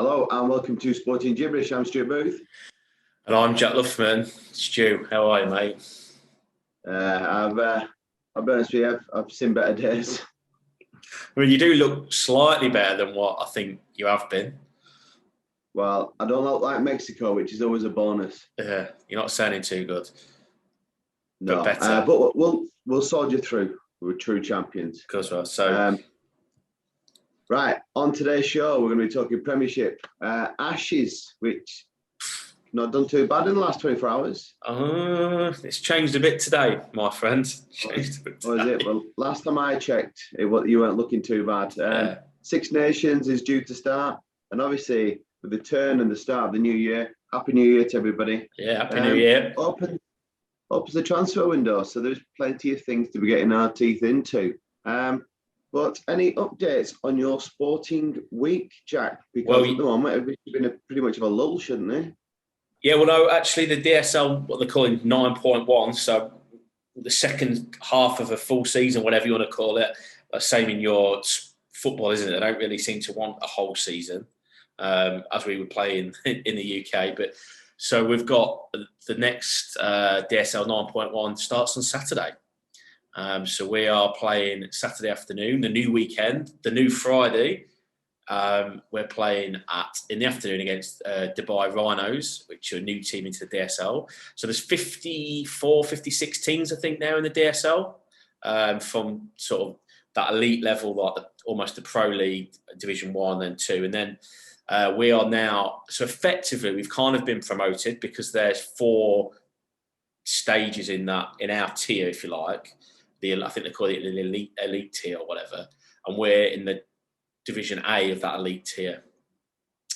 Hello and welcome to Sporting Jibberish. I'm Stuart Booth. And I'm Jack Luffman. Stu, how are you, mate? I'll be honest with you, I've seen better days. I mean, you do look slightly better than what I think you have been. Well, I don't look like Mexico, which is always a bonus. Yeah, you're not sounding too good. No, but better. But we'll soldier through. We're true champions. Of course, well. So, right, on today's show, we're going to be talking Premiership. Ashes, which not done too bad in the last 24 hours. It's changed a bit today, my friend. Changed a bit today. Or is it? Well, last time I checked, you weren't looking too bad. Yeah. Six Nations is due to start, and obviously with the turn and the start of the new year, Happy New Year to everybody. Yeah, Happy New Year. Opens the transfer window, so there's plenty of things to be getting our teeth into. But any updates on your sporting week, Jack? Because at the moment, it's been pretty much of a lull, shouldn't it? Yeah, well, no, actually, the DSL, what they're calling 9.1, so the second half of a full season, whatever you want to call it, same in your football, isn't it? They don't really seem to want a whole season, as we would play in the UK. But so we've got the next DSL 9.1 starts on Saturday. So we are playing Saturday afternoon, the new weekend, the new Friday. We're playing in the afternoon against Dubai Rhinos, which are a new team into the DSL. So there's 54, 56 teams, I think, now in the DSL, from sort of that elite level, like almost the Pro League, Division 1 and 2. And then we are now, so effectively, we've kind of been promoted because there's 4 stages in our tier, if you like. I think they call it the elite tier or whatever. And we're in the Division A of that elite tier.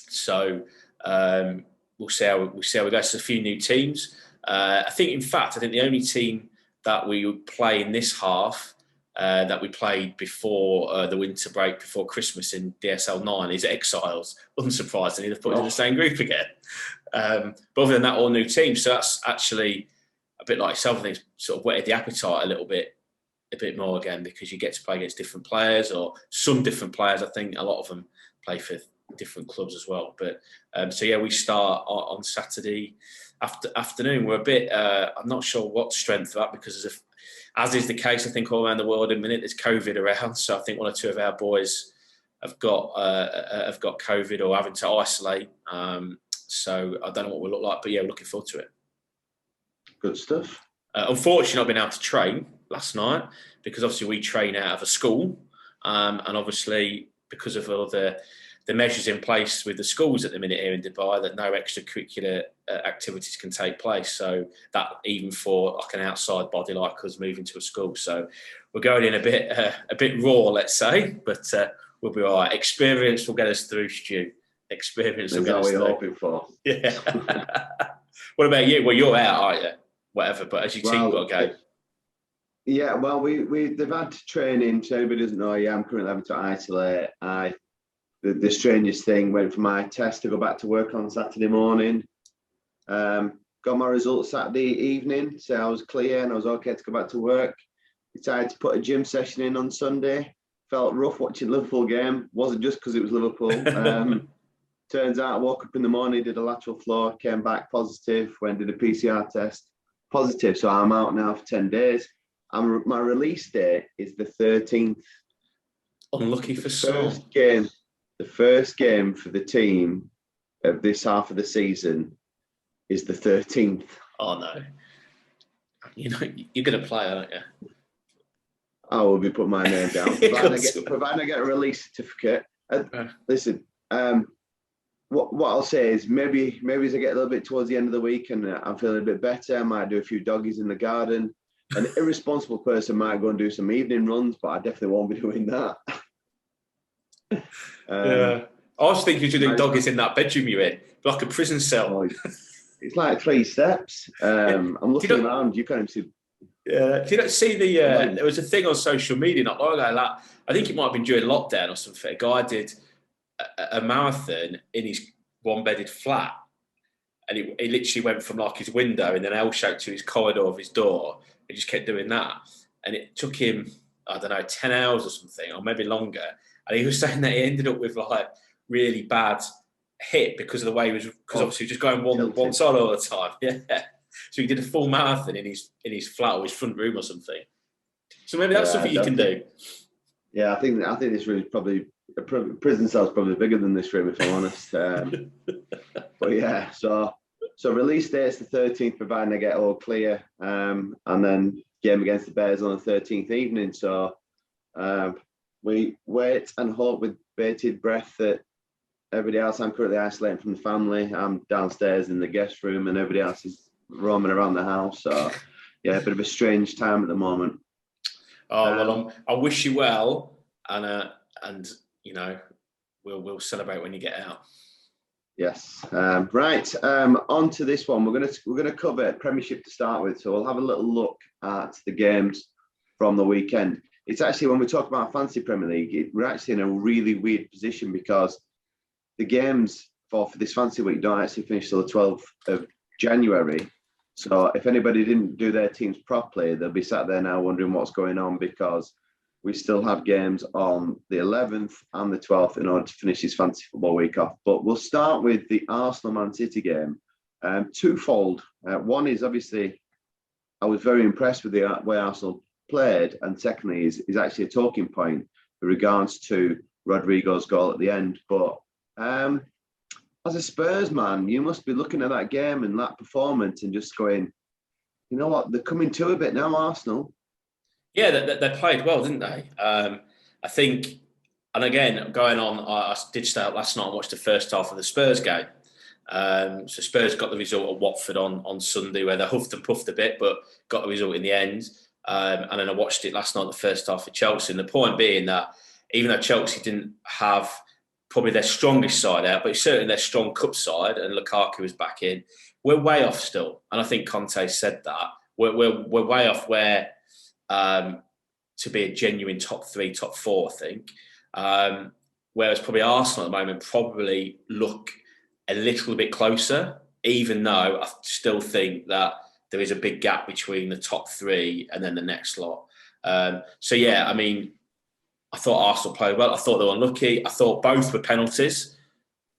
So we'll see how we go. There's a few new teams. I think the only team that we would play in this half that we played before the winter break, before Christmas in DSL 9 is Exiles. Unsurprisingly, they've put us in the same group again. But other than that, all new teams. So that's actually a bit like yourself. I think it's sort of whetted the appetite a bit more again, because you get to play against different players, or some different players. I think a lot of them play for different clubs as well. But so yeah, we start on Saturday afternoon. We're a bit I'm not sure what strength of that, because as is the case, I think all around the world in a minute, there's COVID around. So I think one or two of our boys have got COVID or having to isolate. So I don't know what we'll look like, but yeah, we're looking forward to it. Good stuff. Unfortunately, I've been able to train last night, because obviously we train out of a school, and obviously because of all the measures in place with the schools at the minute here in Dubai, that no extracurricular activities can take place. So that even for like an outside body like us moving to a school. So we're going in a bit raw, let's say, but we'll be all right. Experience will get us through, Stu. Experience will get us through. That's what we're hoping for. Yeah. What about you? Well, you're out, aren't you? Whatever, but as your team got to go. Yeah, well, they've had training. So everybody doesn't know, I'm currently having to isolate. The strangest thing, went for my test to go back to work on Saturday morning. Got my results Saturday evening, so I was clear and I was okay to go back to work. Decided to put a gym session in on Sunday. Felt rough watching Liverpool game. Wasn't just because it was Liverpool. Turns out I woke up in the morning, did a lateral floor, came back positive, went and did a PCR test. Positive, so I'm out now for 10 days. My release date is the 13th. Unlucky for some. The first game for the team of this half of the season is the 13th. Oh no! You know you're going to play, aren't you? I will be putting my name down, providing I get a release certificate. Listen, what I'll say is maybe as I get a little bit towards the end of the week and I'm feeling a bit better, I might do a few doggies in the garden. An irresponsible person might go and do some evening runs, but I definitely won't be doing that. Yeah, I was thinking you should do doggies in that bedroom you're in, like a prison cell. It's like 3 steps. I'm looking around. You can't see. Yeah. Did you see the? There was a thing on social media not long ago. Like, I think it might have been during lockdown or something. A guy did a marathon in his 1-bedded flat, and he literally went from like his window in an L-shape to his corridor of his door. He just kept doing that, and it took him, I don't know, 10 hours or something, or maybe longer. And he was saying that he ended up with like really bad hit because of the way he was, because obviously he was just going one side all the time. Yeah. So he did a full marathon in his flat or his front room or something. So maybe that's something you can do. Yeah, I think this room is probably prison cell's probably bigger than this room, if I'm honest. But yeah, so release date's the 13th, providing I get all clear, and then game against the Bears on the 13th evening. So we wait and hope with bated breath that everybody else. I'm currently isolating from the family. I'm downstairs in the guest room, and everybody else is roaming around the house. So yeah, a bit of a strange time at the moment. Oh well, I wish you well, and you know, we'll celebrate when you get out. Yes. Right. On to this one. We're gonna cover Premiership to start with. So we'll have a little look at the games from the weekend. It's actually, when we talk about Fantasy Premier League, we're actually in a really weird position because the games for this fantasy week don't actually finish till the 12th of January. So if anybody didn't do their teams properly, they'll be sat there now wondering what's going on, because we still have games on the 11th and the 12th in order to finish this fantasy football week off. But we'll start with the Arsenal-Man City game. Twofold. One is, obviously, I was very impressed with the way Arsenal played. And secondly, is actually a talking point with regards to Rodrigo's goal at the end. But as a Spurs man, you must be looking at that game and that performance and just going, you know what, they're coming to a bit now, Arsenal. Yeah, they played well, didn't they? I think, and again, going on, I did stay up last night and watch the first half of the Spurs game. So Spurs got the result at Watford on Sunday, where they huffed and puffed a bit, but got the result in the end. And then I watched it last night, the first half of Chelsea. And the point being that even though Chelsea didn't have probably their strongest side out, but it's certainly their strong cup side, and Lukaku was back in, we're way off still. And I think Conte said that. We're way off where to be a genuine top 3, top 4, I think. Whereas probably Arsenal at the moment probably look a little bit closer, even though I still think that there is a big gap between the top 3 and then the next lot. So yeah, I mean, I thought Arsenal played well. I thought they were unlucky. I thought both were penalties.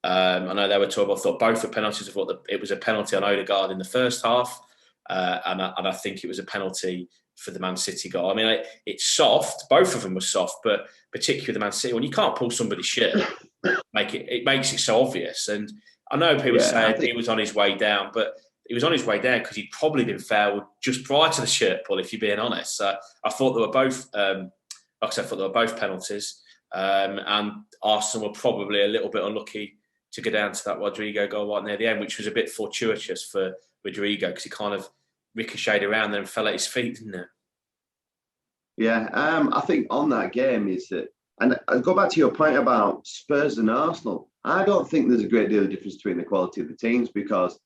I know they were terrible. I thought both were penalties. I thought that it was a penalty on Odegaard in the first half, and I think it was a penalty for the Man City goal. I mean, it's soft. Both of them were soft, but particularly the Man City one, you can't pull somebody's shirt. It makes it so obvious. And I know people saying he was on his way down, but he was on his way down because he'd probably been fouled just prior to the shirt pull, if you're being honest. So I thought they were both, like I said, I thought they were both penalties. And Arsenal were probably a little bit unlucky to go down to that Rodrigo goal right near the end, which was a bit fortuitous for Rodrigo because he kind of ricocheted around there and fell at his feet, didn't it? Yeah, I think on that game is that, and I'll go back to your point about Spurs and Arsenal. I don't think there's a great deal of difference between the quality of the teams, because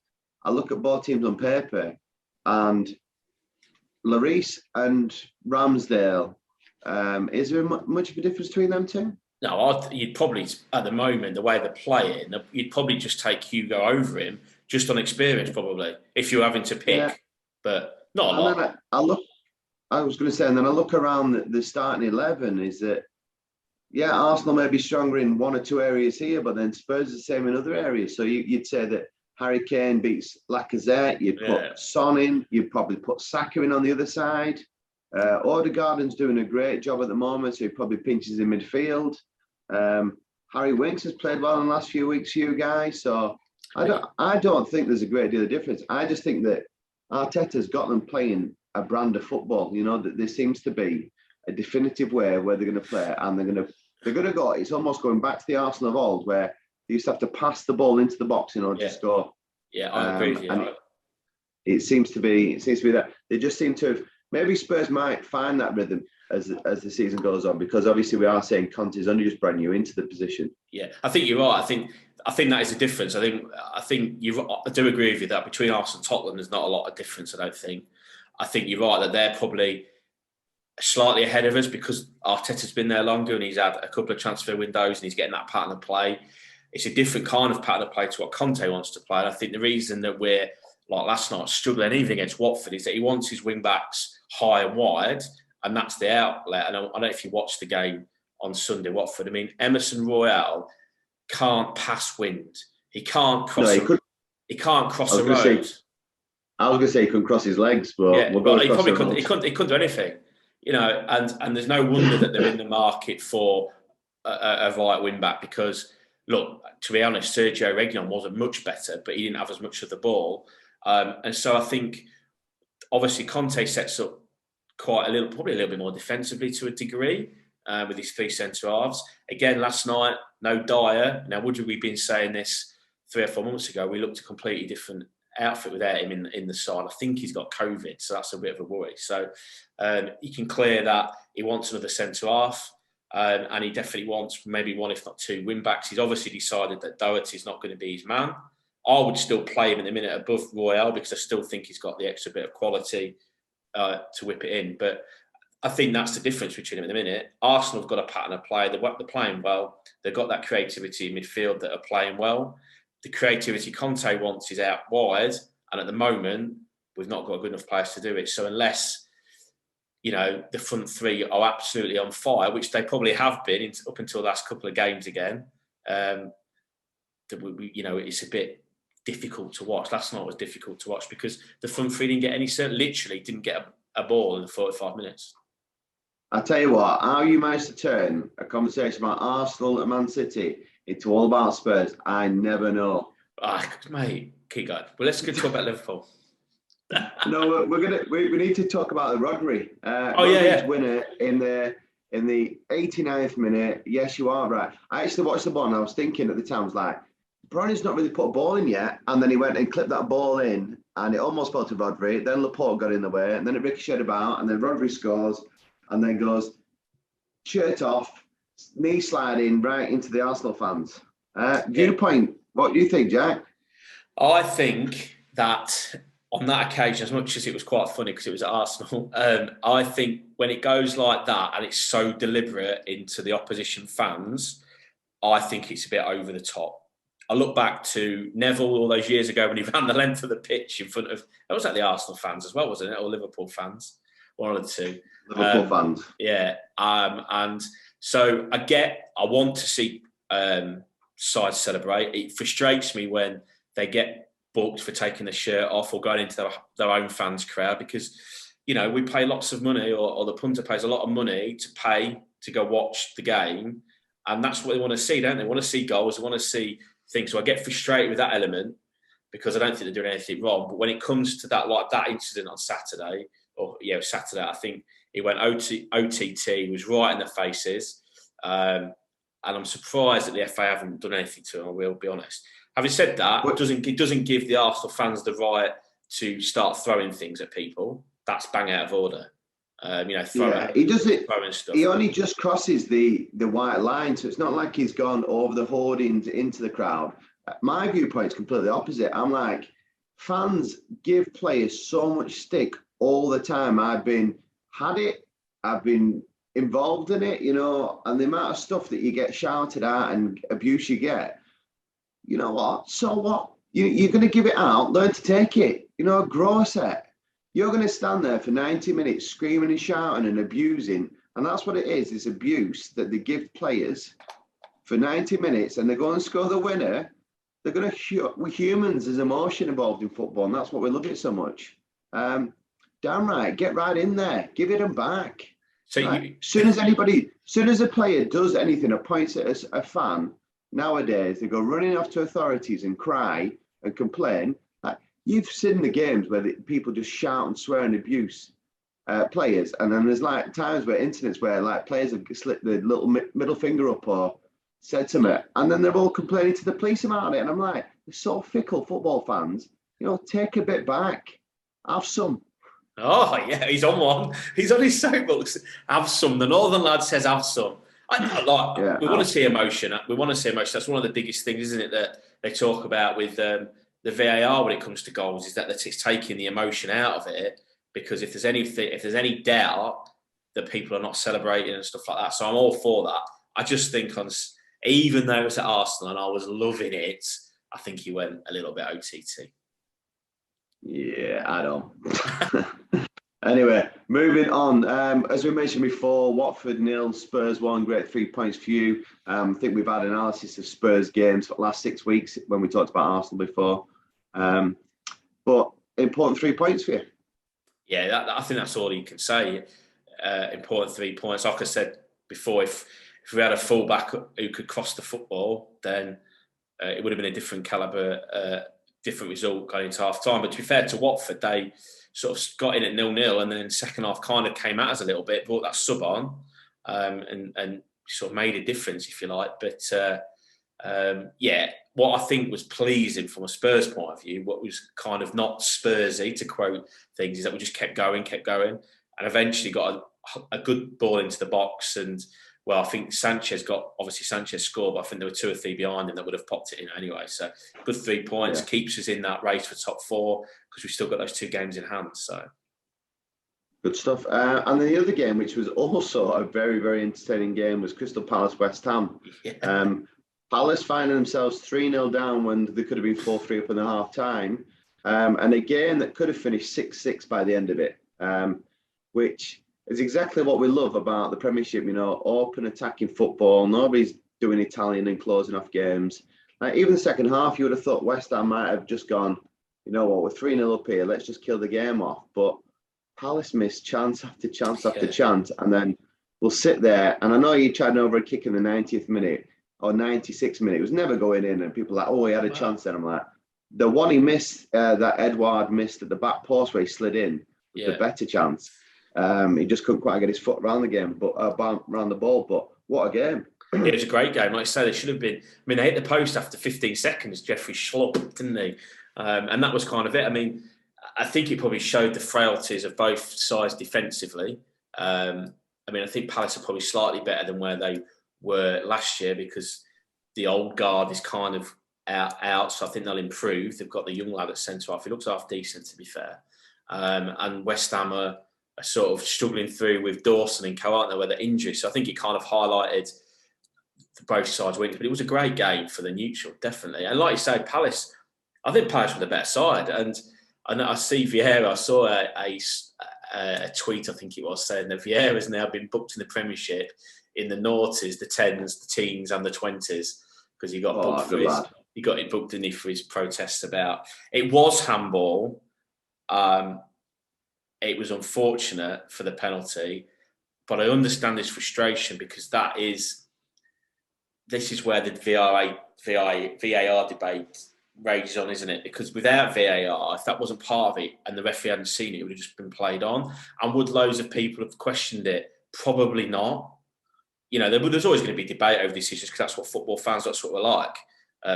I look at both teams on paper, and Lloris and Ramsdale, is there much of a difference between them two? No, you'd probably, at the moment, the way they're playing, you'd probably just take Hugo over him, just on experience, probably, if you're having to pick. Yeah. But not a lot. Then I was going to say, and then I look around the starting 11, is that, yeah, Arsenal may be stronger in one or two areas here, but then Spurs are the same in other areas. So you'd say that Harry Kane beats Lacazette, you'd put Son in, you'd probably put Saka in on the other side. Odegaard's doing a great job at the moment, so he probably pinches in midfield. Harry Winks has played well in the last few weeks, you guys. So I don't think there's a great deal of difference. I just think that Arteta's got them playing a brand of football. You know, that there seems to be a definitive way where they're going to play, and they're going to go. It's almost going back to the Arsenal of old, where they used to have to pass the ball into the box in order to score. Yeah, I agree with you. It seems to be that they just seem to have. Maybe Spurs might find that rhythm as the season goes on, because obviously we are saying Conte's only just brand new into the position. Yeah, I think you're right. I think that is the difference. I think I do agree with you that between Arsenal and Tottenham, there's not a lot of difference. I don't think. I think you're right that they're probably slightly ahead of us because Arteta's been there longer and he's had a couple of transfer windows and he's getting that pattern of play. It's a different kind of pattern of play to what Conte wants to play. And I think the reason that we're, like last night, struggling even against Watford is that he wants his wing backs high and wide, and that's the outlet. And I don't know if you watched the game on Sunday, Watford. I mean, Emerson Royale can't pass wind. He can't cross. No, he could. He can't cross I the was going road. to say. I was going to say he couldn't cross his legs, but Yeah, we'll go but he across probably the couldn't. road. He couldn't do anything. And there's no wonder that they're in the market for a right wing back because, look, to be honest, Sergio Reguilon wasn't much better, but he didn't have as much of the ball. And so I think, obviously, Conte sets up probably a little bit more defensively to a degree with his three centre halves. Again, last night, no Dyer. Now, would we been saying this 3 or 4 months ago? We looked a completely different outfit without him in the side. I think he's got COVID, so that's a bit of a worry. So he can clear that. He wants another centre half, and he definitely wants maybe one, if not two, wing backs. He's obviously decided that Doherty's not going to be his man. I would still play him in a minute above Royale because I still think he's got the extra bit of quality to whip it in. But I think that's the difference between them in a minute. Arsenal have got a pattern of play. They're playing well. They've got that creativity in midfield that are playing well. The creativity Conte wants is out wide, and at the moment, we've not got a good enough players to do it. So unless, the front three are absolutely on fire, which they probably have been up until the last couple of games again, it's a bit difficult to watch. Last night was difficult to watch because the front three didn't get any, literally didn't get a ball in 45 minutes. I'll tell you what, how you managed to turn a conversation about Arsenal and Man City into all about Spurs, I never know. Mate, keep going. Well, let's go talk about Liverpool. No, we need to talk about the Rodri. Rodri's winner in the 89th minute. Yes, you are right. I actually watched the ball and I was thinking at the time, I was like, Brownie's not really put a ball in yet. And then he went and clipped that ball in and it almost fell to Rodri. Then Laporte got in the way and then it ricocheted about and then Rodri scores and then goes shirt off, knee sliding right into the Arsenal fans. Viewpoint, what do you think, Jack? I think that on that occasion, as much as it was quite funny because it was at Arsenal, I think when it goes like that and it's so deliberate into the opposition fans, I think it's a bit over the top. I look back to Neville all those years ago when he ran the length of the pitch in front of, that was like the Arsenal fans as well, wasn't it? Or Liverpool fans, one of the two. Liverpool fans. Yeah. And so I want to see sides celebrate. It frustrates me when they get booked for taking the shirt off or going into their own fans' crowd because, we pay lots of money or the punter pays a lot of money to pay to go watch the game. And that's what they want to see, don't they? They want to see goals. They want to see things. So I get frustrated with that element because I don't think they're doing anything wrong. But when it comes to that incident on Saturday, I think it went OTT, was right in the faces. And I'm surprised that the FA haven't done anything to him, I will be honest. Having said that, it doesn't give the Arsenal fans the right to start throwing things at people. That's bang out of order. He does it. He only just crosses the white line, so it's not like he's gone over the hoardings into the crowd. My viewpoint's completely opposite. I'm like, fans give players so much stick all the time. I've been involved in it, and the amount of stuff that you get shouted at and abuse you get. You know what? So what? You're going to give it out. Learn to take it. Grow a set. You're going to stand there for 90 minutes screaming and shouting and abusing. And that's what it is. It's abuse that they give players for 90 minutes and they go and score the winner. They're going to, we're humans, there's emotion involved in football. And that's what we love it so much. Damn right. Get right in there. Give it them back. So soon as a player does anything or points at a fan, nowadays they go running off to authorities and cry and complain. You've seen the games where people just shout and swear and abuse players, and then there's times where incidents where players have slipped the little middle finger up or said something, and then they're all complaining to the police about it. And I'm like, they're so fickle, football fans. Take a bit back, have some. Oh yeah, he's on one. He's on his soapbox. Have some. The Northern lad says have some. We want to see emotion. We want to see emotion. That's one of the biggest things, isn't it, that they talk about with the VAR when it comes to goals, is that it's taking the emotion out of it. Because if there's any doubt that people are not celebrating and stuff like that, so I'm all for that. I just think even though it was at Arsenal and I was loving it, I think he went a little bit OTT. Yeah, I don't. Anyway, moving on. As we mentioned before, Watford 0, Spurs 1, great 3 points for you. I think we've had analysis of Spurs games for the last 6 weeks when we talked about Arsenal before. But important 3 points for you. Yeah, I think that's all you can say. Important 3 points. Like I said before, if we had a fullback who could cross the football, then it would have been a different calibre, different result going into half time. But to be fair to Watford, they sort of got in at 0-0 and then second half kind of came at us a little bit, brought that sub on and sort of made a difference, if you like. But what I think was pleasing from a Spurs point of view, what was kind of not Spursy, to quote things, is that we just kept going, and eventually got a good ball into the box. And well, I think Sanchez scored, but I think there were 2 or 3 behind him that would have popped it in anyway. So good 3 points, keeps us in that race for top 4 because we've still got those 2 games in hand. So good stuff. And then the other game, which was also a very, very entertaining game, was Crystal Palace West Ham. Yeah. Palace finding themselves 3-0 down when they could have been 4-3 up in the half time. And a game that could have finished 6-6 by the end of it, which is exactly what we love about the Premiership, open attacking football. Nobody's doing Italian and closing off games. Like, even the second half, you would have thought West Ham might have just gone, you know what, we're 3-0 up here, let's just kill the game off. But Palace missed chance after chance after chance, and then we'll sit there. And I know you tried over a kick in the 90th minute or 96th minute. It was never going in, and people were like, oh, he had a chance then. I'm like, the one he missed, that Edouard missed at the back post where he slid in, the better chance. He just couldn't quite get his foot around the game, but around the ball. But what a game! It was a great game. Like I say, they should have been. I mean, they hit the post after 15 seconds. Jeffrey Schlupp, didn't they? And that was kind of it. I mean, I think it probably showed the frailties of both sides defensively. I think Palace are probably slightly better than where they were last year because the old guard is kind of out. So I think they'll improve. They've got the young lad at centre half. He looks half decent, to be fair. And West Ham are sort of struggling through with Dawson and co, aren't they, with the injury. So I think it kind of highlighted both sides' wins. But it was a great game for the neutral, definitely. And like you say, Palace, I think Palace were the better side. And I see Vieira. I saw a tweet, I think it was, saying that Vieira's now been booked in the Premiership in the noughties, the 10s, the teens and the 20s because he got booked for his... He got it booked in for his protests about... It was handball. It was unfortunate for the penalty, but I understand his frustration because this is where the VAR debate rages on, isn't it? Because without VAR, if that wasn't part of it and the referee hadn't seen it, it would have just been played on. And would loads of people have questioned it? Probably not. There's always going to be debate over these issues because that's what football fans, that's what we're like,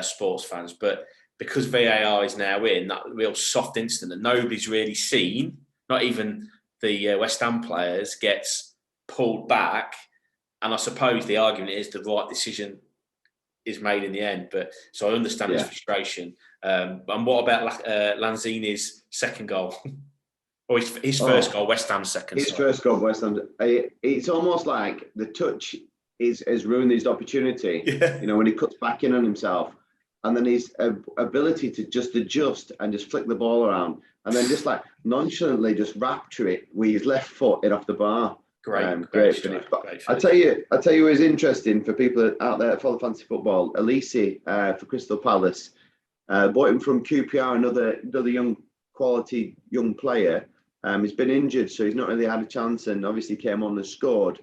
sports fans. But because VAR is now in, that real soft incident that nobody's really seen, not even the West Ham players, gets pulled back. And I suppose the argument is the right decision is made in the end. But so I understand his frustration. And what about Lanzini's second goal? Or his first goal, West Ham's second. His first goal, West Ham. It's almost like the touch has ruined his opportunity. Yeah. When he cuts back in on himself. And then his ability to just adjust and just flick the ball around. And then just like nonchalantly just rapture it with his left foot in off the bar. Great finish. I tell you who's interesting for people out there that follow fantasy football. Elise for Crystal Palace. Bought him from QPR, another young quality young player. He's been injured, so he's not really had a chance, and obviously came on and scored.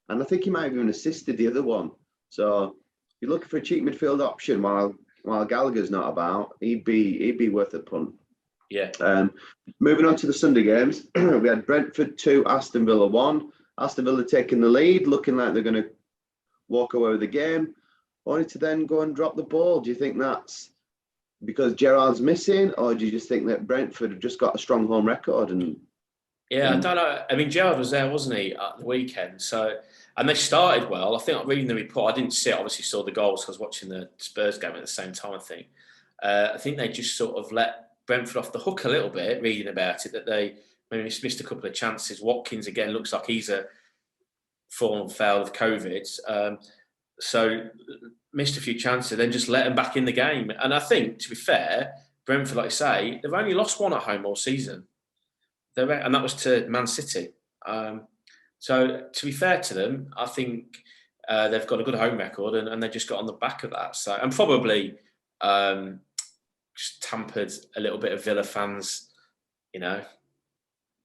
And I think he might have even assisted the other one. So if you're looking for a cheap midfield option while Gallagher's not about, he'd be worth a punt. Yeah. Moving on to the Sunday games, we had Brentford 2, Aston Villa 1. Aston Villa taking the lead, looking like they're going to walk away with the game, only to then go and drop the ball. Do you think that's because Gerrard's missing, or do you just think that Brentford have just got a strong home record? I don't know. I mean, Gerrard was there, wasn't he, at the weekend? So, and they started well. I think I'm reading the report. I didn't see it. Obviously, saw the goals because I was watching the Spurs game at the same time. I think they just sort of let Brentford off the hook a little bit. Reading about it, that they maybe missed a couple of chances. Watkins again looks like he's a fallen foul of COVID. So missed a few chances, then just let them back in the game. And I think, to be fair, Brentford, like I say, they've only lost one at home all season. And that was to Man City. So to be fair to them, I think they've got a good home record, and they just got on the back of that. So, and probably just tampered a little bit of Villa fans,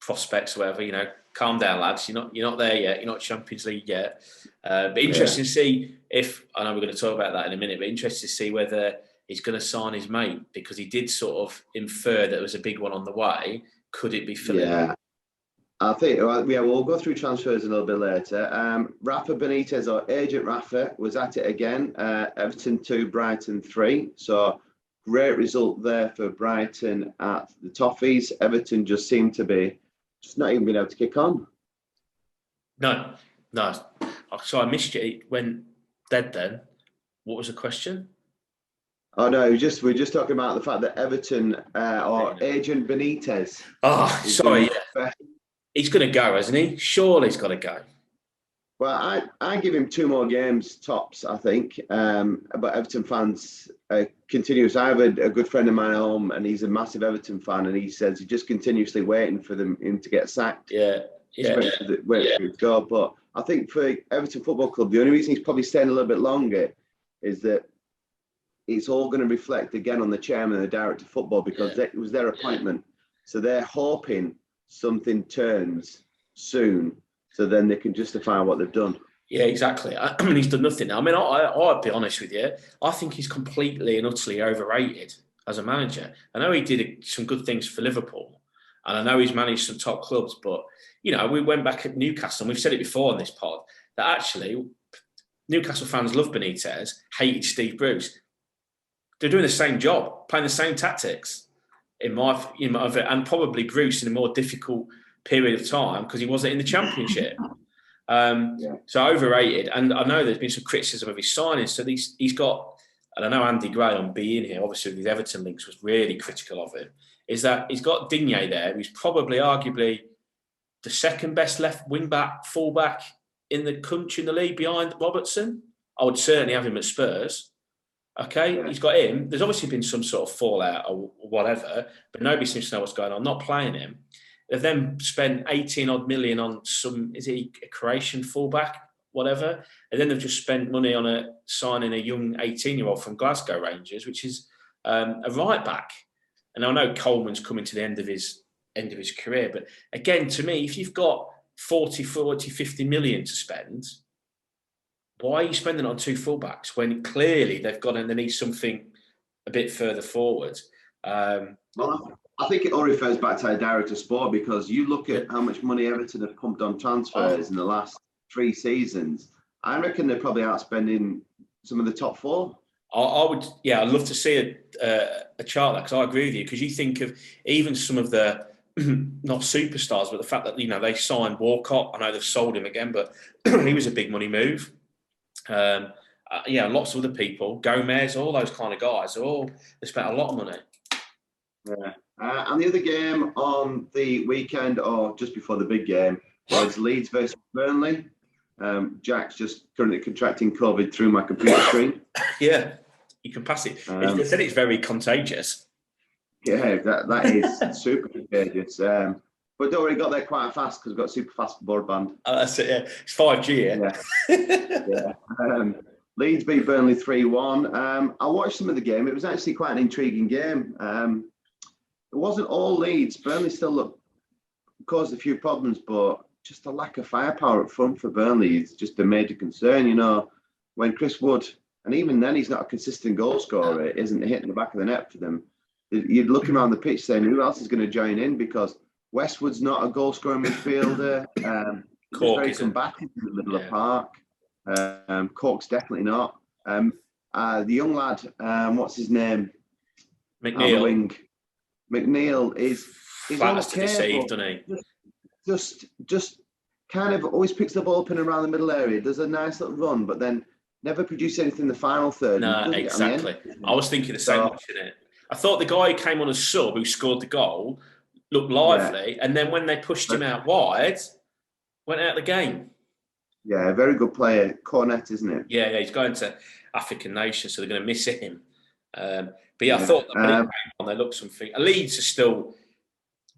prospects, or whatever. Calm down, lads. You're not there yet. You're not Champions League yet. But interesting to see if, I know we're going to talk about that in a minute, but interesting to see whether he's going to sign his mate, because he did sort of infer that there was a big one on the way. Could it be Philip? Yeah. I think, we'll go through transfers a little bit later. Rafa Benitez, or Agent Rafa, was at it again. Everton 2, Brighton 3. So great result there for Brighton at the Toffees. Everton just seemed to be just not even being able to kick on. No. So I missed you. It went dead then. What was the question? Oh no, we're just talking about the fact that Everton or Agent Benitez. Oh, sorry. Yeah. He's going to go, hasn't he? Surely he's got to go. Well, I give him 2 more games tops, I think. But Everton fans continuous. I have a good friend of mine at home, and he's a massive Everton fan, and he says he's just continuously waiting for him to get sacked. Yeah. Waiting for him to go. But I think for Everton Football Club, the only reason he's probably staying a little bit longer is that it's all going to reflect again on the chairman and the director of football, because it was their appointment. So they're hoping something turns soon, so then they can justify what they've done. Yeah, exactly. I mean, he's done nothing. I mean, I'll be honest with you. I think he's completely and utterly overrated as a manager. I know he did some good things for Liverpool, and I know he's managed some top clubs, but, we went back at Newcastle, and we've said it before on this pod, that actually Newcastle fans love Benitez, hated Steve Bruce. They're doing the same job, playing the same tactics. In my and probably Bruce in a more difficult period of time because he wasn't in the Championship. So overrated. And I know there's been some criticism of his signings. So he's got, and I know Andy Gray on being here, obviously with his Everton links, was really critical of him, is that he's got Digne there, who's probably arguably the second best left wing back, full back in the country, in the league, behind Robertson. I would certainly have him at Spurs. Okay, he's got him. There's obviously been some sort of fallout or whatever, but nobody seems to know what's going on. Not playing him. They've then spent 18 odd million on is it a Croatian fullback, whatever, and then they've just spent money on signing a young 18-year-old from Glasgow Rangers, which is a right back. And I know Coleman's coming to the end of his career, but again, to me, if you've got 40, 50 million to spend, why are you spending it on 2 fullbacks when clearly they need something a bit further forward? Well, I think it all refers back to our director of sport, because you look at how much money Everton have pumped on transfers in the last 3 seasons. I reckon they're probably outspending some of the top 4. I'd love to see a chart there, because I agree with you, because you think of even some of the not superstars, but the fact that they signed Walcott. I know they've sold him again, but he was a big money move. Lots of other people, Gomez, all those kind of guys, they spent a lot of money. Yeah. And the other game on the weekend, or just before the big game, was Leeds versus Burnley. Jack's just currently contracting COVID through my computer screen. Yeah, you can pass it. They said it's very contagious. Yeah, that is super contagious. But don't worry, got there quite fast because we've got super fast broadband. That's it, yeah. It's 5G, yeah. Leeds beat Burnley 3-1. I watched some of the game. It was actually quite an intriguing game. It wasn't all Leeds. Burnley still caused a few problems, but just a lack of firepower up front for Burnley is just a major concern. When Chris Wood, and even then he's not a consistent goal scorer, isn't hitting the back of the net for them. You're looking around the pitch saying, who else is going to join in? Because Westwood's not a goal-scoring midfielder. He's very combative in the middle of the park. Cork's definitely not. The young lad, what's his name? McNeil. McNeil is flat to deceive, doesn't he? Just kind of always picks the ball up and around the middle area. Does a nice little run, but then never produces anything in the final third. No, exactly. I was thinking the same watching it. I thought the guy who came on as sub, who scored the goal, looked lively, and then when they pushed him out wide, went out of the game. Yeah, a very good player. Cornet, isn't it? Yeah, he's going to African nations, so they're going to miss him. But I thought that when it came on, they looked something. Leeds are still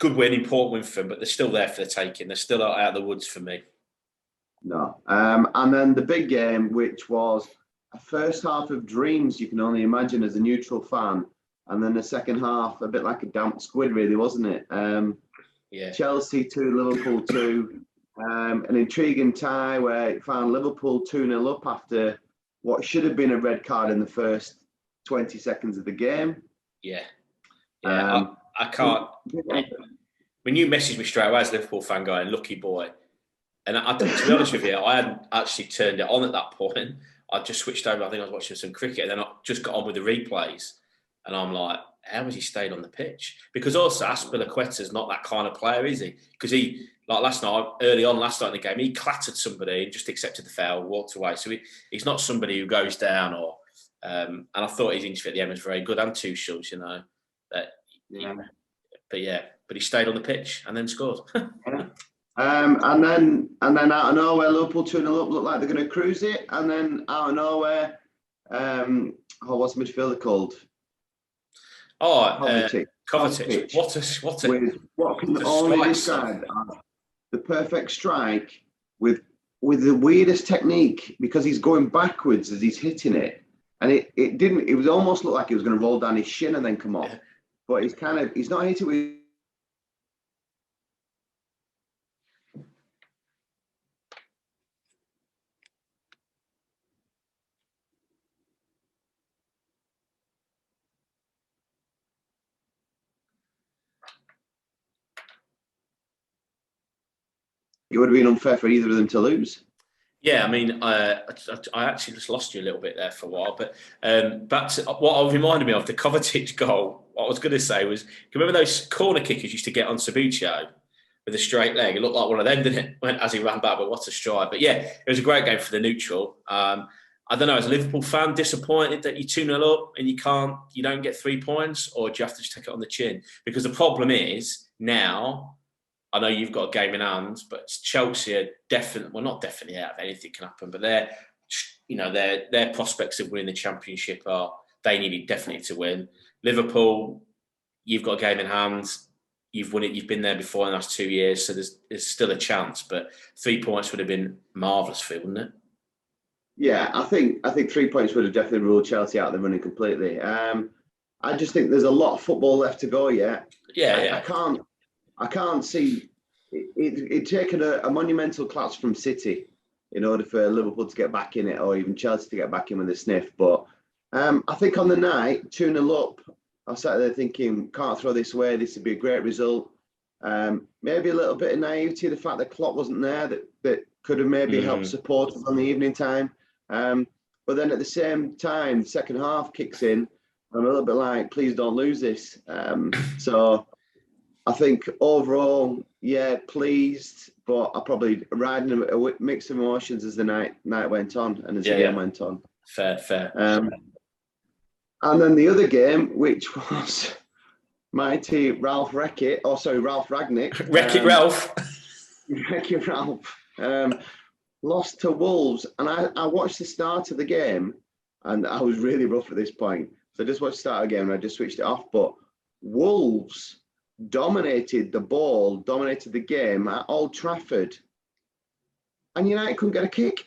good win, important win for them, but they're still there for the taking. They're still out of the woods for me. No. And then the big game, which was a first half of dreams, you can only imagine as a neutral fan. And then the second half, a bit like a damp squid, really, wasn't it? Yeah. Chelsea 2, Liverpool 2. An intriguing tie where it found Liverpool 2-0 up after what should have been a red card in the first 20 seconds of the game. Yeah. I can't. When you messaged me straight away as a Liverpool fan going, lucky boy. And to be honest with you, I hadn't actually turned it on at that point. I just switched over. I think I was watching some cricket, and then I just got on with the replays. And I'm like, how has he stayed on the pitch? Because also Azpilicueta's not that kind of player, is he? Because he, like early on last night in the game, he clattered somebody and just accepted the foul, walked away. So he's not somebody who goes down or. And I thought his interview at the end was very good, and Tuchel's, you know. But he stayed on the pitch and then scored. And then out of nowhere, Liverpool 2-0 up, look like they're going to cruise it. And then out of nowhere, what's the midfielder called? Kovacic. What can only describe the perfect strike with the weirdest technique, because he's going backwards as he's hitting it, and it was almost looked like it was going to roll down his shin and then come off, but he's not hitting with. It would have been unfair for either of them to lose. Yeah, I mean, I actually just lost you a little bit there for a while, but back to what I reminded me of, the Kovacic goal. What I was going to say was, can you remember those corner kickers used to get on Sabuccio with a straight leg? It looked like one of them, didn't it? As he ran back, but what a stride. But yeah, it was a great game for the neutral. I don't know, as a Liverpool fan, disappointed that you're 2-0 up and you don't get 3 points, or do you have to just take it on the chin? Because the problem is now, I know you've got a game in hand, but Chelsea are not definitely out of anything can happen, but their prospects of winning the Championship they needed definitely to win. Liverpool, you've got a game in hand, you've won it, you've been there before in the last 2 years, so there's still a chance, but 3 points would have been marvellous for you, wouldn't it? Yeah, I think 3 points would have definitely ruled Chelsea out of the running completely. I just think there's a lot of football left to go yet. Yeah. I can't see it taken a monumental collapse from City in order for Liverpool to get back in it, or even Chelsea to get back in with a sniff. But I think on the night, 2-0 up, I sat there thinking, can't throw this away. This would be a great result. Maybe a little bit of naivety, the fact that Klopp wasn't there, that could have maybe helped support us on the evening time. But then at the same time, the second half kicks in. I'm a little bit like, please don't lose this. So I think overall, yeah, pleased, but I probably riding a mix of emotions as the night went on and as the game went on. Fair. And then the other game, which was mighty Ralph Ragnick. Ralph. Wreck-It Ralph. Lost to Wolves. And I watched the start of the game, and I was really rough at this point. So I just watched the start of the game and I just switched it off. But Wolves dominated the game at Old Trafford, and United couldn't get a kick.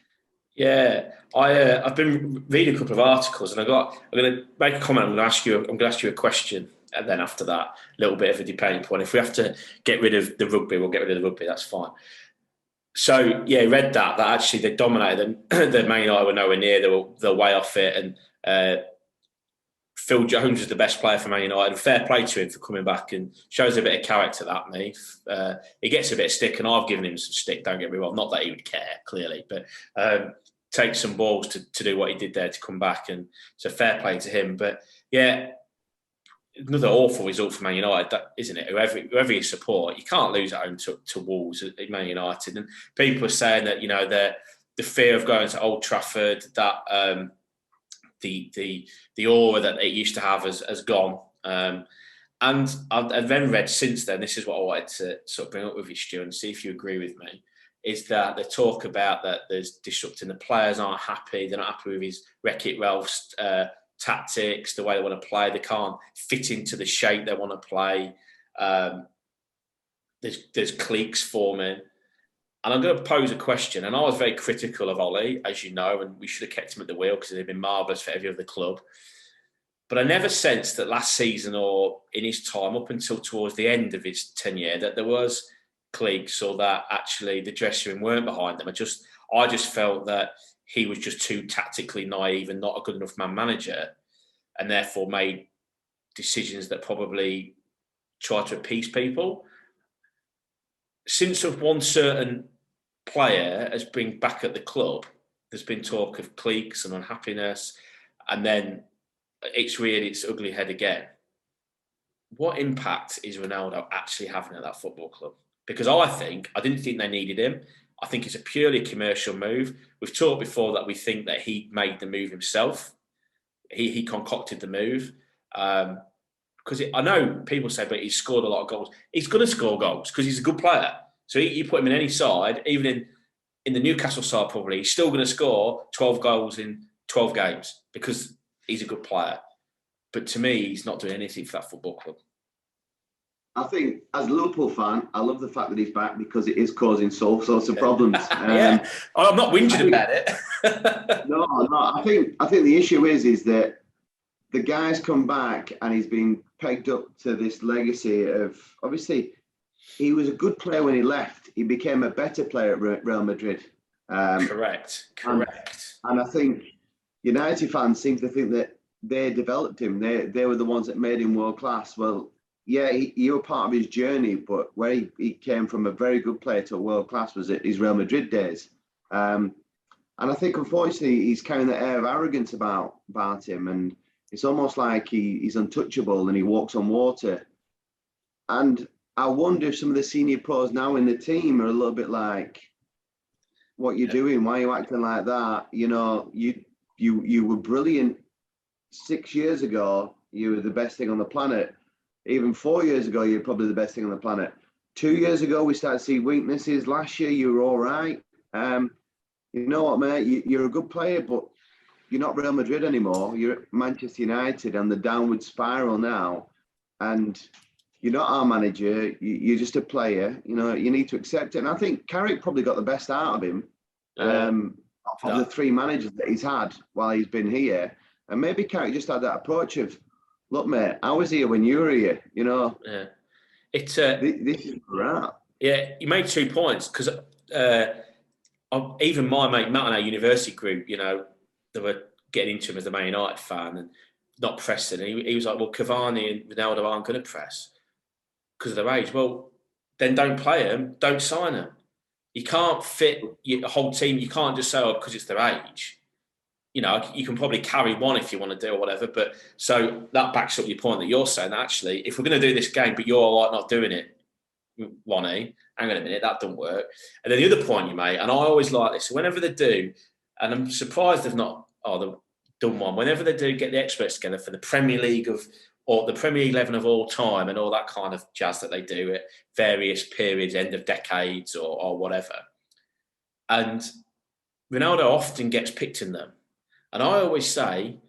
Yeah, I've been reading a couple of articles, and I'm going to make a comment. I'm going to ask you a question, and then after that, a little bit of a debate point. If we have to get rid of the rugby, we'll get rid of the rugby. That's fine. So yeah, read that actually they dominated, and the Man United were nowhere near. They're way off it, and Phil Jones was the best player for Man United. Fair play to him for coming back, and shows a bit of character, that me. He gets a bit of stick, and I've given him some stick, don't get me wrong. Not that he would care, clearly, but takes some balls to do what he did there to come back, and so fair play to him. But yeah, another awful result for Man United, isn't it? Whoever you support, you can't lose at home to Wolves at Man United. And people are saying that, the fear of going to Old Trafford, that the aura that it used to have has gone. And I've then read since then, this is what I wanted to sort of bring up with you, Stu, and see if you agree with me, is that they talk about that there's disrupting, the players aren't happy, they're not happy with his Wreck-It Ralph's tactics, the way they want to play, they can't fit into the shape they want to play. there's cliques forming. And I'm going to pose a question. And I was very critical of Ollie, as you know, and we should have kept him at the wheel because he'd been marvellous for every other club. But I never sensed that last season or in his time up until towards the end of his tenure that there was cliques or that actually the dressing room weren't behind them. I just felt that he was just too tactically naive and not a good enough manager, and therefore made decisions that probably tried to appease people. Since of one certain player has been back at the club, there's been talk of cliques and unhappiness, and then it's reared its ugly head again. What impact is Ronaldo actually having at that football club? Because I didn't think they needed him. I think it's a purely commercial move. We've talked before that we think that he made the move himself. He concocted the move. Because I know people say, but he's scored a lot of goals. He's going to score goals because he's a good player. So you put him in any side, even in the Newcastle side probably, he's still going to score 12 goals in 12 games because he's a good player. But to me, he's not doing anything for that football club. I think, as a Liverpool fan, I love the fact that he's back because it is causing all sorts of problems. Yeah, I'm not whinging about it. No. I think the issue is that the guy's come back and he's been pegged up to this legacy of, obviously, he was a good player when he left. He became a better player at Real Madrid. Correct. And I think United fans seem to think that they developed him. They were the ones that made him world class. Well, yeah, you were part of his journey, but where he came from a very good player to a world class was at his Real Madrid days. And I think, unfortunately, he's carrying that air of arrogance about him. And it's almost like he's untouchable and he walks on water. And I wonder if some of the senior pros now in the team are a little bit like, what you're doing? Why are you acting like that? You know, you were brilliant 6 years ago. You were the best thing on the planet. Even 4 years ago, you're probably the best thing on the planet. 2 years ago, we started to see weaknesses. Last year, you were all right. You know what, mate? You're a good player, but you're not Real Madrid anymore. You're at Manchester United on the downward spiral now. And you're not our manager. You're just a player. You know, you need to accept it. And I think Carrick probably got the best out of him of the three managers that he's had while he's been here. And maybe Carrick just had that approach of, look, mate, I was here when you were here, you know. Yeah. This is right. Yeah, you made 2 points because even my mate Matt and our university group, you know, they were getting into him as a Man United fan and not pressing. And he was like, well, Cavani and Ronaldo aren't going to press because of their age. Well, then don't play them, don't sign them. You can't fit your whole team. You can't just say, oh, because it's their age. You know, you can probably carry one if you want to do or whatever. But so that backs up your point that you're saying that actually, if we're going to do this game, but you're like not doing it, Ronnie, hang on a minute, that doesn't work. And then the other point you made, and I always like this, whenever they do, and I'm surprised they've not, they've done one, whenever they do get the experts together for the Premier League or the Premier 11 of all time and all that kind of jazz that they do at various periods, end of decades or whatever. And Ronaldo often gets picked in them. And I always say,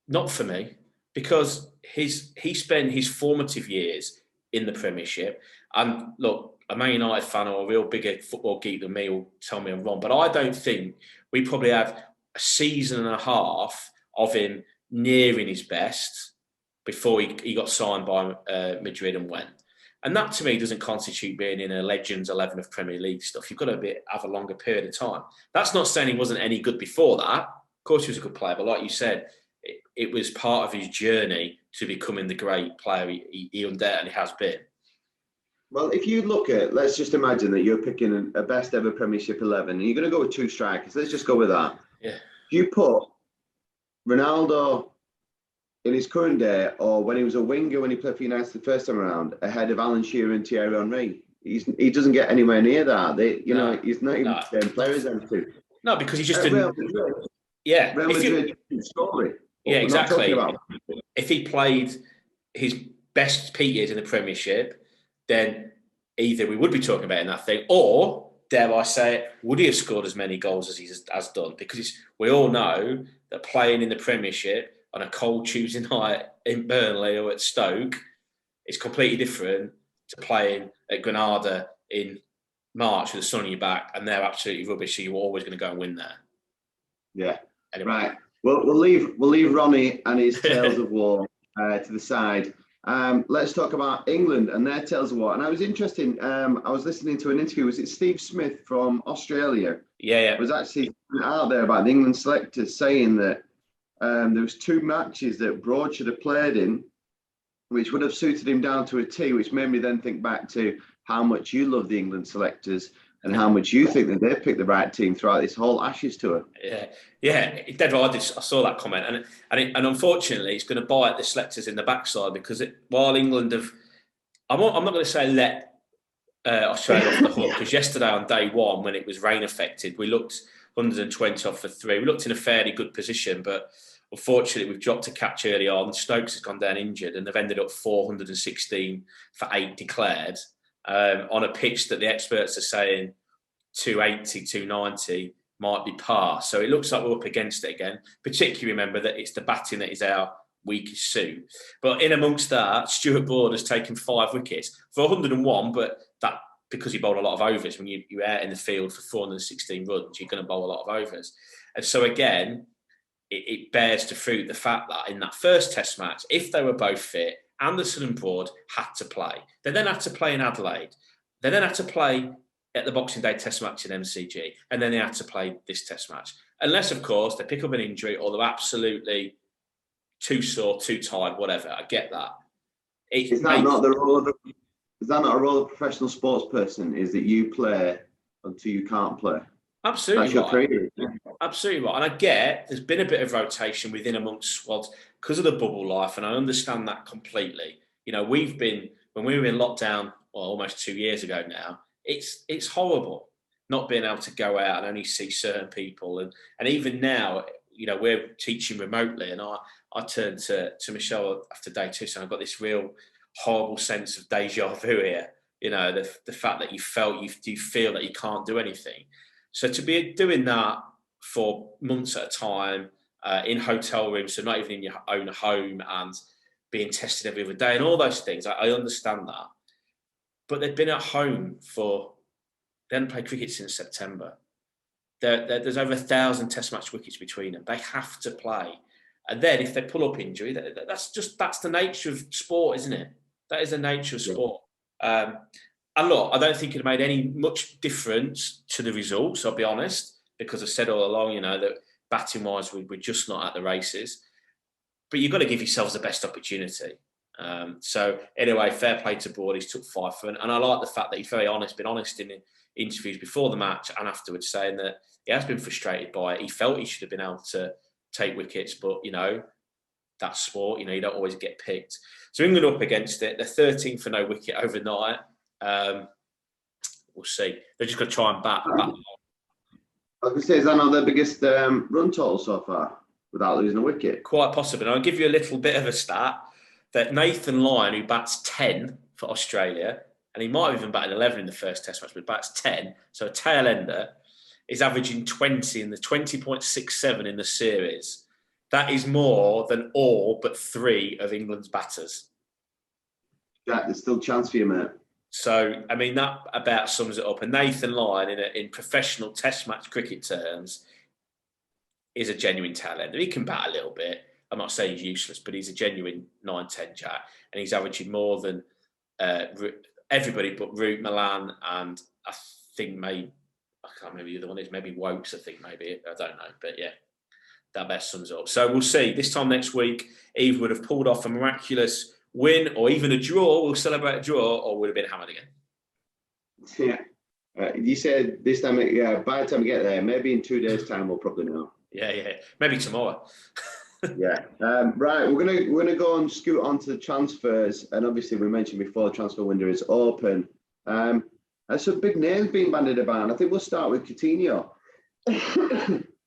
not for me, because he spent his formative years in the Premiership. And look, a Man United fan or a real bigger football geek than me will tell me I'm wrong, but I don't think we probably have a season and a half of him nearing his best before he got signed by Madrid and went. And that to me doesn't constitute being in a Legends 11 of Premier League stuff. You've got to have a longer period of time. That's not saying he wasn't any good before that. Of course he was a good player, but like you said, it was part of his journey to becoming the great player he undoubtedly has been. Well, if you look at, let's just imagine that you're picking a best ever Premiership 11, and you're going to go with two strikers. Let's just go with that. Yeah. If you put Ronaldo in his current day, or when he was a winger when he played for United the first time around, ahead of Alan Shearer and Thierry Henry, he doesn't get anywhere near that. He's not even the same player as them two. No, because he just didn't. Yeah, Real Madrid story. Yeah, exactly. If he played his best peak years in the Premiership, then either we would be talking about in that thing, or dare I say it, would he have scored as many goals as he has done? Because we all know that playing in the Premiership on a cold Tuesday night in Burnley or at Stoke is completely different to playing at Granada in March with the sun on your back, and they're absolutely rubbish. So you're always going to go and win there. Yeah. Anyway. Right. Well, we'll leave Ronnie and his tales of war to the side. Let's talk about England and their tales of war. And I was interested. I was listening to an interview. Was it Steve Smith from Australia? Yeah. Was actually out there about the England selectors saying that there was 2 matches that Broad should have played in, which would have suited him down to a T, which made me then think back to how much you love the England selectors and how much you think that they've picked the right team throughout this whole Ashes tour. Yeah, dead right. I saw that comment, and unfortunately, it's going to bite the selectors in the backside because while England have, I'm not going to say let Australia off the hook, because yesterday on day 1, when it was rain affected, we looked 120 off for 3. We looked in a fairly good position, but unfortunately, we've dropped a catch early on. Stokes has gone down injured, and they've ended up 416 for 8 declared. On a pitch that the experts are saying 280, 290 might be par. So it looks like we're up against it again. Particularly remember that it's the batting that is our weakest suit. But in amongst that, Stuart Broad has taken 5 wickets for 101, but that because he bowled a lot of overs. When you're out in the field for 416 runs, you're going to bowl a lot of overs. And so again, it bears to fruit the fact that in that first test match, if they were both fit, Anderson and Broad had to play. They then had to play in Adelaide. They then had to play at the Boxing Day test match in MCG. And then they had to play this test match. Unless, of course, they pick up an injury or they're absolutely too sore, too tired, whatever. I get that. Is that not a role of a professional sports person, is that you play until you can't play? Absolutely That's your right. career. Absolutely right. And I get there's been a bit of rotation within amongst squads because of the bubble life, and I understand that completely. You know, when we were in lockdown, almost 2 years ago now, it's horrible not being able to go out and only see certain people. And even now, you know, we're teaching remotely, and I turned to Michelle after day 2, so I've got this real horrible sense of deja vu here. You know, the fact that you feel that you can't do anything. So to be doing that for months at a time in hotel rooms, so not even in your own home, and being tested every other day and all those things, I understand that. But they've been at home they haven't played cricket since September. There's over 1,000 test match wickets between them. They have to play. And then if they pull up injury, that's the nature of sport, isn't it? That is the nature of sport. And look, I don't think it made any much difference to the results, I'll be honest, because I said all along, you know, that batting-wise, we're just not at the races. But you've got to give yourselves the best opportunity. So anyway, fair play to Broad. He's took 5 for, and I like the fact that he's very honest, been honest in interviews before the match and afterwards, saying that he has been frustrated by it. He felt he should have been able to take wickets, but, you know, that's sport. You know, you don't always get picked. So England up against it. They're 13 for no wicket overnight. We'll see. They're just going to try and bat. I was going to say, is that not their biggest run total so far without losing a wicket? Quite possibly. And I'll give you a little bit of a stat that Nathan Lyon, who bats 10 for Australia, and he might have even batted 11 in the first test match, but bats 10, so a tail ender, is averaging 20 in the 20.67 in the series. That is more than all but 3 of England's batters. Jack, there's still a chance for you, mate. So, I mean, that about sums it up. And Nathan Lyon, in professional test match cricket terms, is a genuine talent. He can bat a little bit. I'm not saying he's useless, but he's a genuine 9-10 Jack. And he's averaging more than everybody but Root, Milan, and I think I can't remember the other one is, maybe Wokes, I think maybe. I don't know. But yeah, that best sums it up. So we'll see. This time next week, Eve would have pulled off a miraculous win or even a draw. We'll celebrate a draw, or would have been hammered again. Yeah. You said this time, by the time we get there, maybe in 2 days' time, we'll probably know. Yeah. Maybe tomorrow. Yeah. Right. We're gonna go and scoot on to the transfers, and obviously we mentioned before the transfer window is open. There's some big names being bandied about, and I think we'll start with Coutinho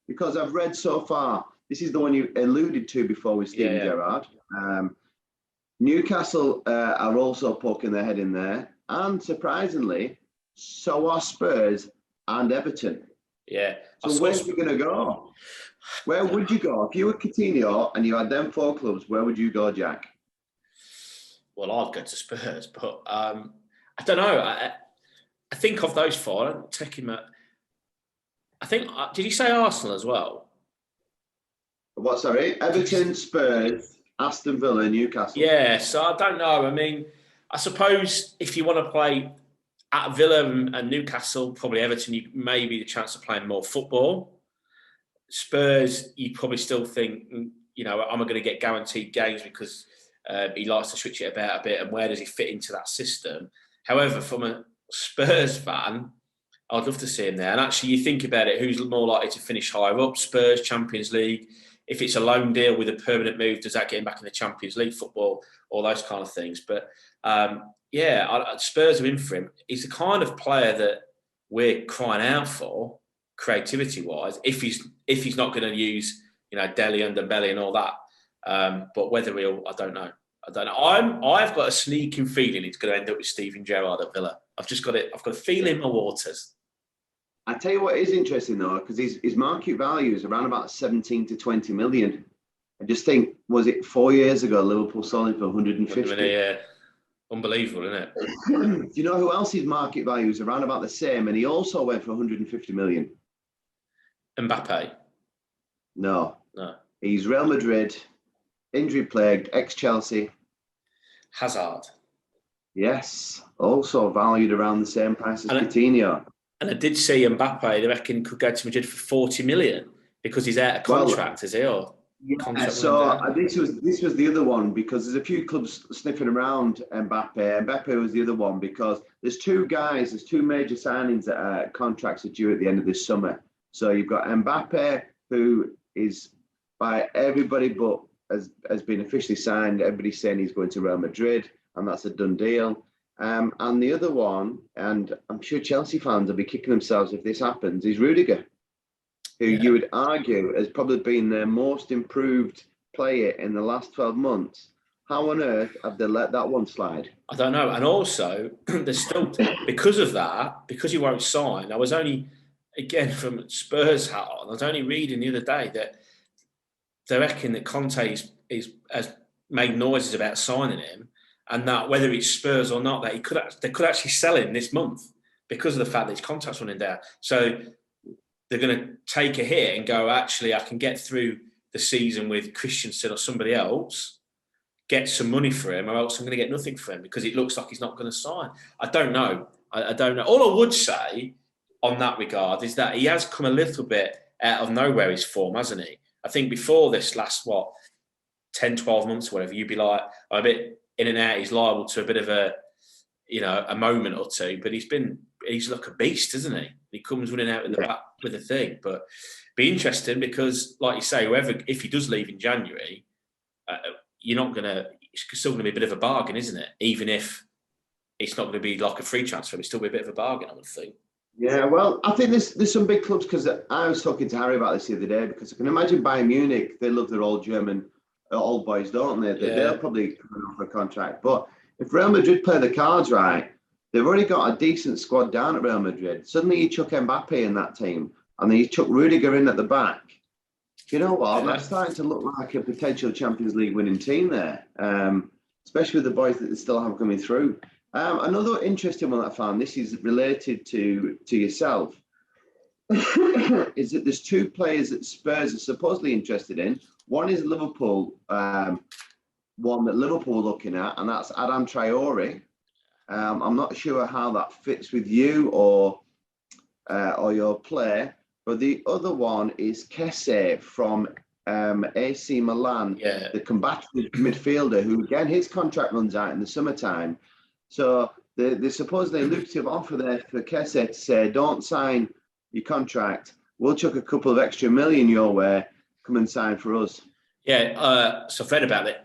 because I've read so far. This is the one you alluded to before with Steven Gerrard. Newcastle are also poking their head in there, and surprisingly, so are Spurs and Everton. Yeah. So where's we going to go? Where would you go? If you were Coutinho and you had them 4 clubs, where would you go, Jack? Well, I'd go to Spurs, but I don't know. I think of those four. I'm taking my. I think. Did you say Arsenal as well? What? Sorry, Everton, Spurs, Aston Villa, Newcastle. Yeah. So I don't know. I mean, I suppose if you want to play at Villa and Newcastle, probably Everton, you maybe the chance of playing more football. Spurs, you probably still think, am I going to get guaranteed games because he likes to switch it about a bit, and where does he fit into that system? However, from a Spurs fan, I'd love to see him there. And actually, you think about it, who's more likely to finish higher up? Spurs, Champions League. If it's a loan deal with a permanent move, does that get him back in the Champions League football? All those kind of things. But Spurs are in for him. He's the kind of player that we're crying out for, creativity-wise. If he's not going to use, Dele and Dembele and all that. But whether I don't know. I've got a sneaking feeling it's going to end up with Steven Gerrard at Villa. I've got a feeling in my waters. I tell you what is interesting though, because his market value is around about 17 to 20 million. I just think, was it 4 years ago Liverpool sold him for 150? Yeah. Unbelievable, isn't it? Do you know who else's market value is around about the same, and he also went for 150 million? Mbappe? No. He's Real Madrid, injury plagued, ex-Chelsea. Hazard? Yes, also valued around the same price as Coutinho. And I did see Mbappe, they reckon, could go to Madrid for 40 million because he's out of contract, is he? Or yeah, so this was the other one, because there's a few clubs sniffing around Mbappe. Mbappe was the other one because there's two major signings that contracts are due at the end of this summer. So you've got Mbappe, who is by everybody but has been officially signed. Everybody's saying he's going to Real Madrid, and that's a done deal. And the other one, and I'm sure Chelsea fans will be kicking themselves if this happens, is Rudiger, who you would argue has probably been their most improved player in the last 12 months. How on earth have they let that one slide? I don't know. And also, there's still, because of that, because he won't sign, I was only, again, from Spurs hat on, I was only reading the other day that they reckon that Conte has made noises about signing him, and that whether it's Spurs or not, that they could actually sell him this month because of the fact that his contract's running down. So they're going to take a hit and go, actually, I can get through the season with Christensen or somebody else, get some money for him, or else I'm going to get nothing for him because it looks like he's not going to sign. I don't know. I don't know. All I would say on that regard is that he has come a little bit out of nowhere, his form, hasn't he? I think before this last, 10, 12 months or whatever, you'd be like, a bit in and out, he's liable to a bit of a moment or two, but he's like a beast, isn't he? He comes running out with the back with the thing. But be interesting because, like you say, if he does leave in January, it's still going to be a bit of a bargain, isn't it? Even if it's not going to be like a free transfer, it's still be a bit of a bargain, I would think. Yeah, well, I think there's some big clubs, because I was talking to Harry about this the other day, because I can imagine Bayern Munich, they love their old German old boys, don't they? They'll probably come off a contract. But if Real Madrid play the cards right, they've already got a decent squad down at Real Madrid. Suddenly you chuck Mbappe in that team, and then you chuck Rudiger in at the back. You know what? That's starting to look like a potential Champions League winning team there, especially with the boys that they still have coming through. Another interesting one that I found, this is related to yourself, is that there's two players that Spurs are supposedly interested in. One is Liverpool, one that Liverpool are looking at, and that's Adam Traore. I'm not sure how that fits with you or your play, but the other one is Kesse from AC Milan, the combative midfielder, who again his contract runs out in the summertime. So they supposedly lucrative offer there for Kesse to say, don't sign your contract, we'll chuck a couple of extra million your way, come and sign for us. Yeah, so I've read about it.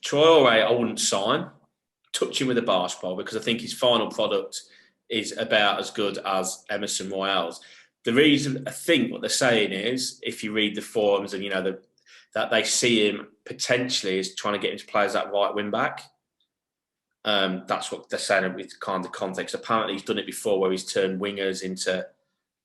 Traore I wouldn't sign, touch him with a basketball, because I think his final product is about as good as Emerson Royale's. The reason, I think what they're saying is, if you read the forums and that they see him potentially as trying to get him to play as that right wing back. That's what they're saying with kind of context. Apparently he's done it before where he's turned wingers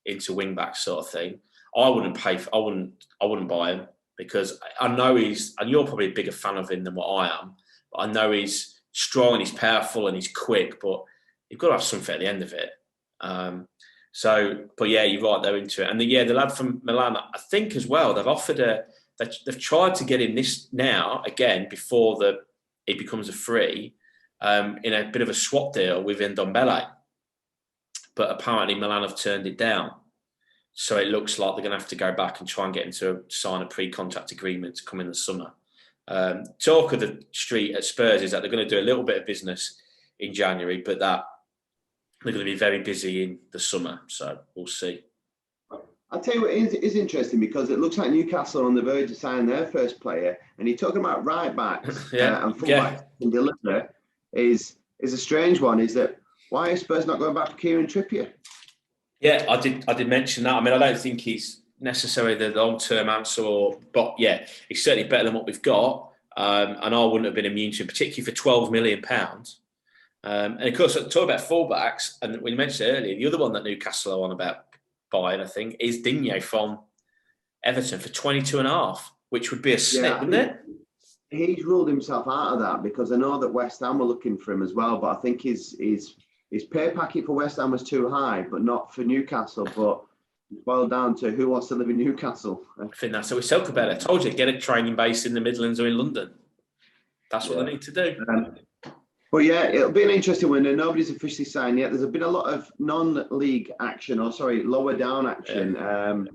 into wing back sort of thing. I wouldn't buy him, because I know and you're probably a bigger fan of him than what I am, but I know he's strong and he's powerful and he's quick, but you've got to have something at the end of it. But yeah, you're right, they're into it. And the lad from Milan, I think as well, they've offered they've tried to get him this now, again, before it becomes a free, in a bit of a swap deal with Ndombele. But apparently Milan have turned it down. So it looks like they're going to have to go back and try and get him to sign a pre-contract agreement to come in the summer. Talk of the street at Spurs is that they're going to do a little bit of business in January, but that they're going to be very busy in the summer. So we'll see. I'll tell you what is interesting, because it looks like Newcastle are on the verge of signing their first player, and you're talking about right backs and full backs and deliver is a strange one. Is that why are Spurs not going back to Kieran Trippier? Yeah, I did mention that. I mean, I don't think he's necessarily the long-term answer, but yeah, he's certainly better than what we've got. And I wouldn't have been immune to him, particularly for £12 million. And of course, talk about fullbacks, and we mentioned earlier, the other one that Newcastle are on about buying, I think, is Digne from Everton for 22.5, which would be a snip, wouldn't it? He's ruled himself out of that, because I know that West Ham were looking for him as well, but I think his pay packet for West Ham was too high, but not for Newcastle. But it's boiled down to who wants to live in Newcastle. I think that's how we spoke about it. I told you, get a training base in the Midlands or in London. That's what they need to do. But yeah, it'll be an interesting window. Nobody's officially signed yet. There's been a lot of non-league action, lower down action,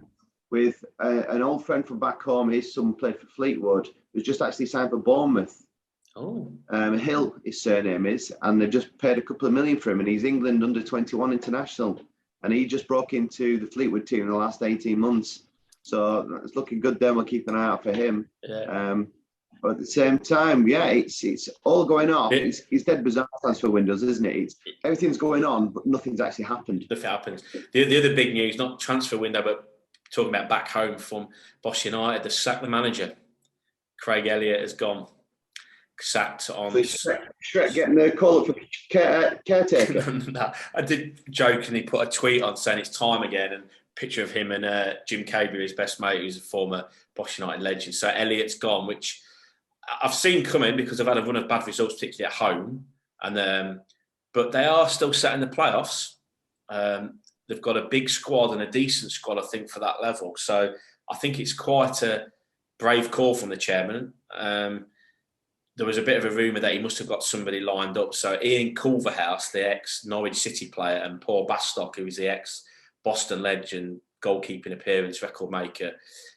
with an old friend from back home. His son played for Fleetwood, who's just actually signed for Bournemouth. Oh. Hill, his surname is, and they've just paid a couple of million for him, and he's England under-21 international, and he just broke into the Fleetwood team in the last 18 months. So it's looking good there. We'll keep an eye out for him. Yeah. But at the same time, yeah, it's all going off. It's dead bizarre transfer windows, isn't it? Everything's going on, but nothing's actually happened. Nothing happens. The other big news, not transfer window, but talking about back home from Bosch United, they sacked the manager. Craig Elliott has gone. Sacked on. So Shrek getting a call up for caretaker. No, I did jokingly put a tweet on saying it's time again, and picture of him and Jim Caber, his best mate, who's a former Bosch United legend. So Elliott's gone, which I've seen coming because I've had a run of bad results, particularly at home. But they are still set in the playoffs. They've got a big squad and a decent squad, I think, for that level. So I think it's quite a brave call from the chairman. There was a bit of a rumour that he must have got somebody lined up. So Ian Culverhouse, the ex-Norwich City player, and Paul Bastock, who is the ex-Boston legend, goalkeeping appearance record maker,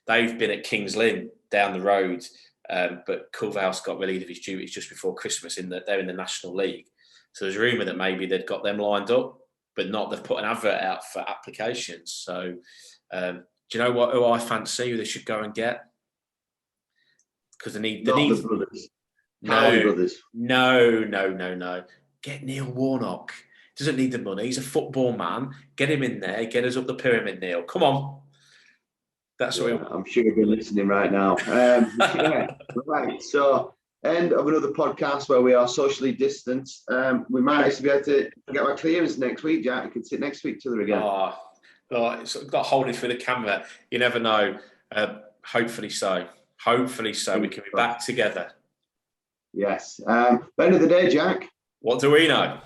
they've been at Kings Lynn down the road. But Culverhouse got relieved of his duties just before Christmas. They're in the National League. So there's a rumour that maybe they'd got them lined up, but not. They've put an advert out for applications. So do you know who I fancy, who they should go and get? Because they need... The brothers. No. Get Neil Warnock. Doesn't need the money. He's a football man. Get him in there. Get us up the pyramid, Neil. Come on. That's what I'm sure you've been listening right now. Right. So, end of another podcast where we are socially distanced. We might actually be able to get our clearance next week, Jack. We can sit next to each other again. It's got holding through the camera. You never know. Hopefully so. We can be back together. Yes. End of the day, Jack. What do we know?